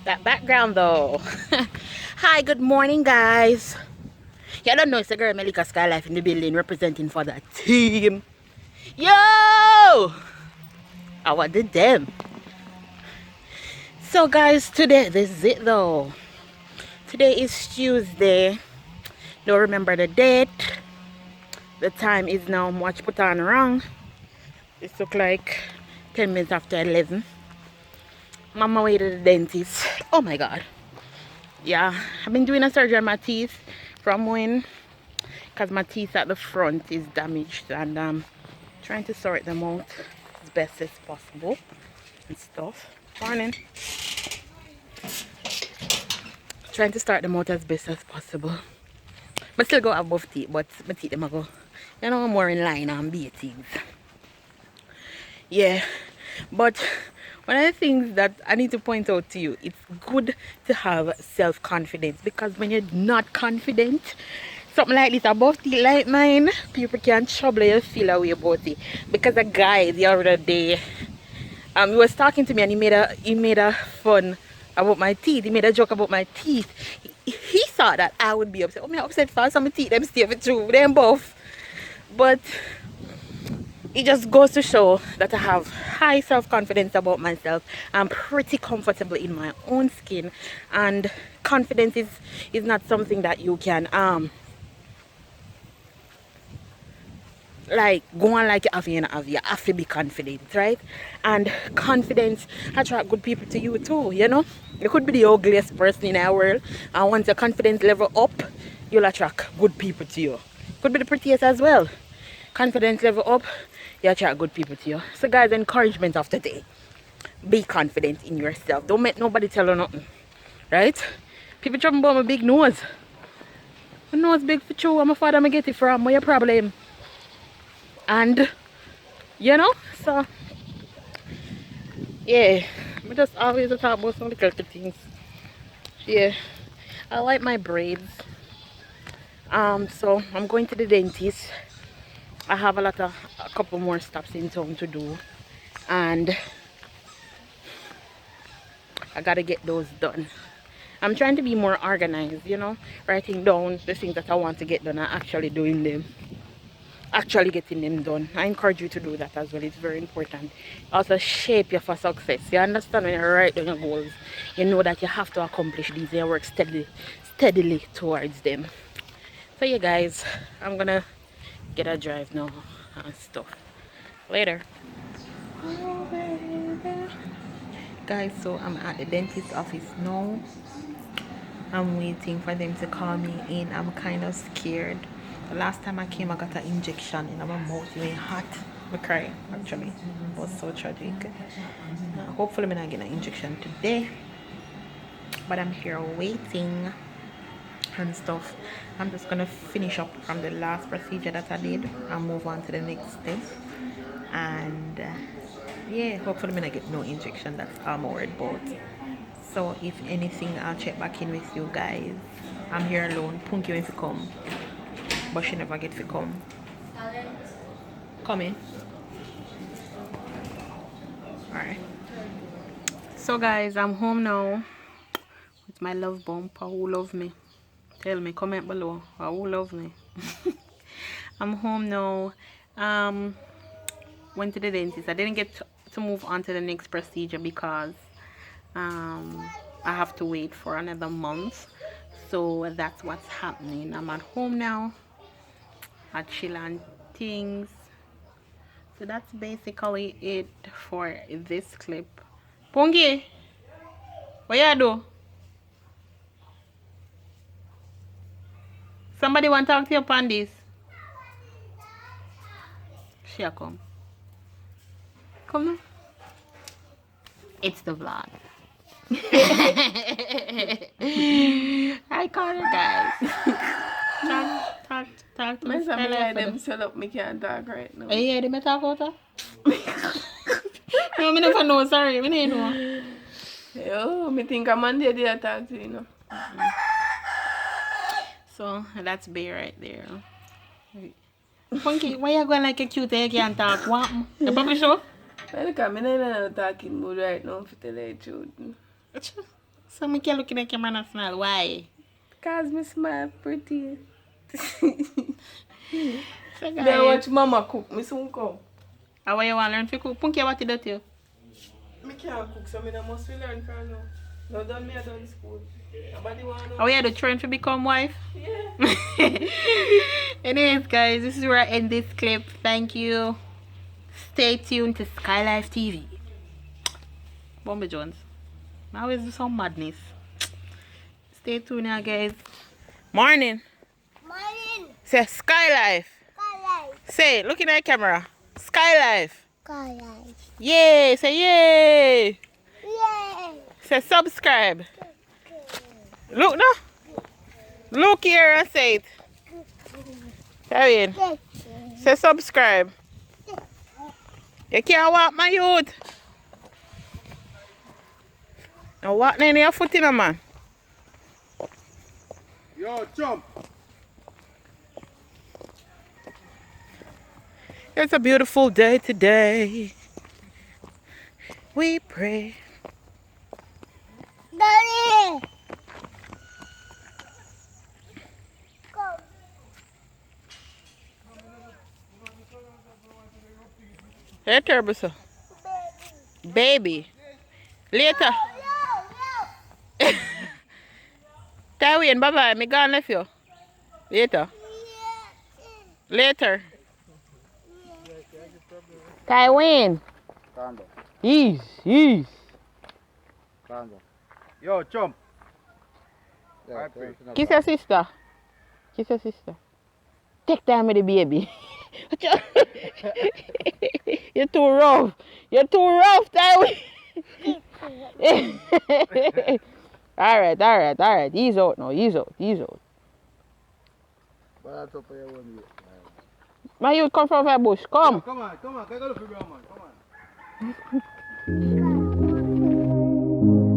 That background though. Hi, good morning guys. You don't know it's a girl Melika Skylife in the building representing for the team. Yo! I wanted them. So guys, today this is it though. Today is Tuesday. Don't remember the date. The time is now much put on wrong. It look like 10 minutes after 11. I'm on my way to the dentist. Oh my god. Yeah, I've been doing a surgery on my teeth from when, because my teeth at the front is damaged, and trying to sort them out as best as possible and stuff. Morning. Trying to start them out as best as possible. But still go have both teeth, but my teeth them I go, you know, more in line and beatings. Yeah, but one of the things that I need to point out to you, it's good to have self-confidence, because when you're not confident, something like this about it like mine, people can trouble you feel away about it. Because a guy the other day, he was talking to me and he made a fun about my teeth. He made a joke about my teeth. He thought that I would be upset. Oh, me upset for some teeth them stay for true, them both. But it just goes to show that I have high self-confidence about myself. I'm pretty comfortable in my own skin, and confidence is not something that you can like go on like you have to be confident, right? And confidence attract good people to you too, you know. You could be the ugliest person in our world, and once your confidence level up, you'll attract good people to you. Could be the prettiest as well. Confidence level up, you attract good people to you. So guys, encouragement of the day, be confident in yourself. Don't make nobody tell you nothing, right? People talking about my big nose. My nose big for you. I'm a father, I get it from. What's your problem? And you know, so yeah, I just always talk about some little things. Yeah, I like my braids. So I'm going to the dentist. I have a couple more stops in town to do, and I gotta get those done. I'm trying to be more organized, you know, writing down the things that I want to get done and actually doing them, actually getting them done. I encourage you to do that as well. It's very important. Also shape you for success. You understand, when you write down your goals, you know that you have to accomplish these and you work steadily towards them. So yeah guys, I'm gonna get a drive now and stuff. Later. Oh, baby. Guys, so I'm at the dentist office now. I'm waiting for them to call me in. I'm kind of scared. The last time I came, I got an injection in my mouth. It went hot. I cried, actually. It was so tragic. Hopefully I'm not getting an injection today. But I'm here waiting and stuff. I'm just gonna finish up from the last procedure that I did and move on to the next step. And yeah, hopefully I'm not get no injection. That's all I'm worried about. So if anything, I'll check back in with you guys. I'm here alone. Punky went to come, but she never get to come. Come in. Alright. So guys, I'm home now with my love bumper. Who love me? Tell me, comment below. Who love me? I'm home now. Went to the dentist. I didn't get to move on to the next procedure because I have to wait for another month. So that's what's happening. I'm at home now. I chill on things. So that's basically it for this clip. Pungi, what you do? Somebody want to talk to you upon this? She come. Come on. It's the vlog. I call her guys. talk to me. I them set up, me can't talk right now. Hey, yeah, they talk about that? No, I never know, sorry, I didn't know. Yo, me think I'm on there to talk to you, you know. So, that's Bay right there. Funky, why you going like a cute you can't talk? What? The public show? Well, look, I'm in a talking mood right now, for tell you the truth. So me can look in the camera and smile. Why? Because me smile pretty. So Then guys, watch mama cook. Me soon come. how you want to learn to cook? Punky, what you do to you? Me can't cook, so me no must learn from now. No done me I done school. Nobody want to How you do train to become wife? Yeah. Anyways, guys, this is where I end this clip. Thank you. Stay tuned to Skylife TV. Bomba Jones. I always do some madness. Stay tuned now, guys. Morning. Morning. Say Skylife. Skylife. Say, look in the camera. Skylife. Skylife. Yay. Say yay. Yay. Say subscribe. Look now. Look here and say it. Say it. Say subscribe. You can't walk, my youth. Now walk in your foot in a man. Yo, jump. It's a beautiful day today. We pray. Daddy. Come. Hey, Turbo, sir. Baby. Later. Yo. Tywin, bye-bye. Me gone left you. Later. Later. Tywin. Calm down. Ease. Calm down. Yo, jump. Yeah, Kiss your sister. Kiss your sister. Take time with the baby. You're too rough. You're too rough, Tywin. Alright. Ease out now. Ease out. But that's up here one year. My youth come from a bush. Come. Yo, come on. Can I go to the man? Come on.